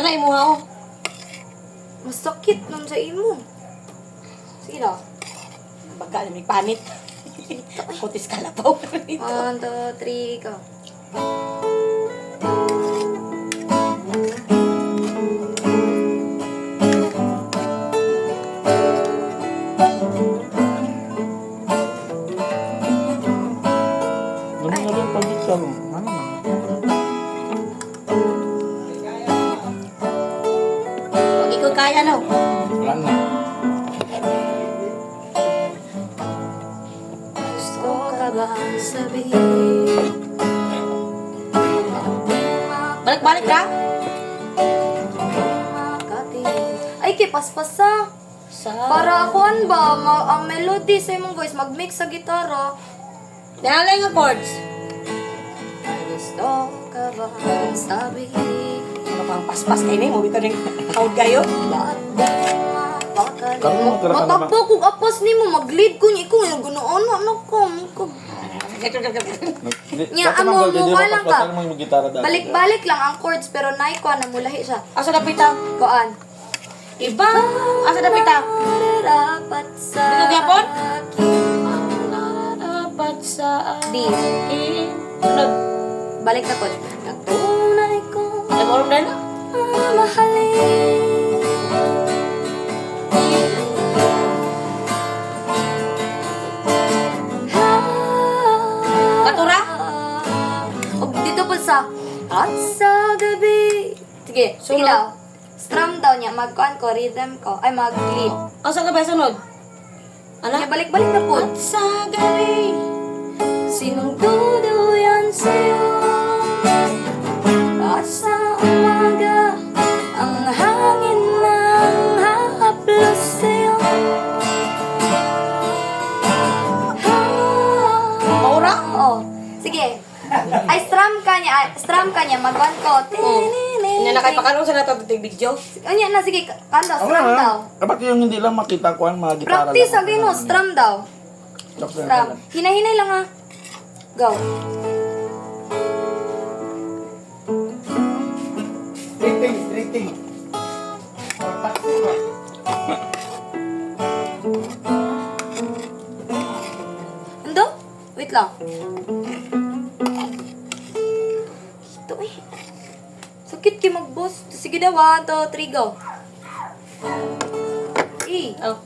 Kanay mo ha, oh. Masakit nung sa imo. Sige na. Baka na may panit. Kutis kalabaw. 1, 2, 3, go. Ganun nga rin pag-isa mo. Ano na? Huwag ikaw kaya, no? Wala na. Gusto ka ba sabihin? Balik-balik ka? Ay, kipas-pasa. Para akuan ba, ang melody sa imong voice, mag-mix sa gitara. Nalay nga chords. Gusto ka ba sabihin? Ano pang paspas kayo na mo? Ito rin kaud kayo. Ba't di mapakali? Karoon mo, tira ka naman. Matapa kung apas ni mo, mag-lead ko niya. Ikaw yung ganoon, ano ko. Nya, amo, wala ka. Balik-balik lang ang chords, pero naikuan na mulahi siya. Asa na pita? Kuan. Iba? Asa na pita? Dapat sa Dito gyapon? dapat sa D. Sunod. Balik na chord. Natunay ko Ay, mo rin na? mahalin. Katura? O, dito po sa at sa gabi. Sige, sige Sunod. daw. Strum daw niya. Mag-kuan ko, rhythm ko. Ay, mag-lead. Asa ka ba sunod? Ano? Kaya balik-balik na po. At sa gabi. Sinong duduyan sa'yo? At sa umaga, ang hangin nang hahaplos sa'yo. Maura? Oh, sige. Ay, strum ka niya. Mag-on ko. Hindi na kayo pakanong sa nato ito video. Anya na, sige. Kanda, Ano strum daw. na? Dapat yung hindi lang makita ko ang mga gitara Practice lang. again, no? Strum daw. Strum. Hinay-hinay lang, ha. Go. Rating. Ando? Wait lang. Ito eh. Sakit kayo mag-boss. Sige daw, 1, 2, 3, go. Eh. Oh.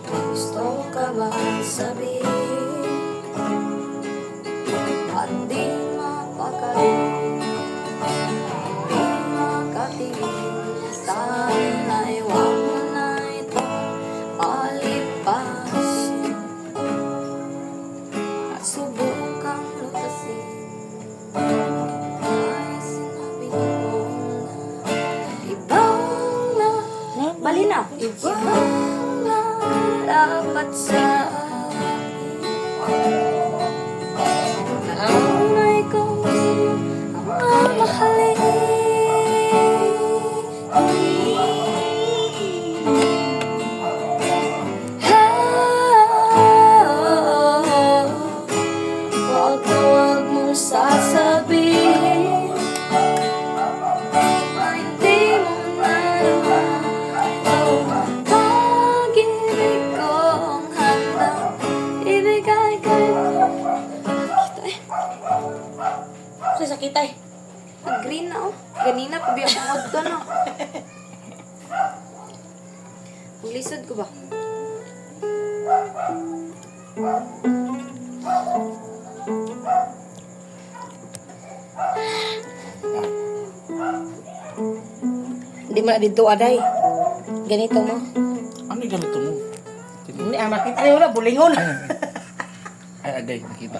Gusto ka ba sabihin? At di mapakali. Di makatingin sa akin ay huwag mo na itong palipasin. At subukang lutasin. Ay sinabi ko na ibang na bali na. Ibang na dapat sa tunay ko ang mamahalin. Huwag mong sasabihin na hindi mo nalaman. Pag-ibig kong handang ibigay kayo. Kita eh. Sa sakit ay. Nag-green na oh. Ganina, pabiyak ang odto na. Maglisod ko ba? Hindi mo na dito aday. Ganito mo. Ano yung ganito mo? Hindi, makita niyo na, bulingon. Ay, agay, nakita.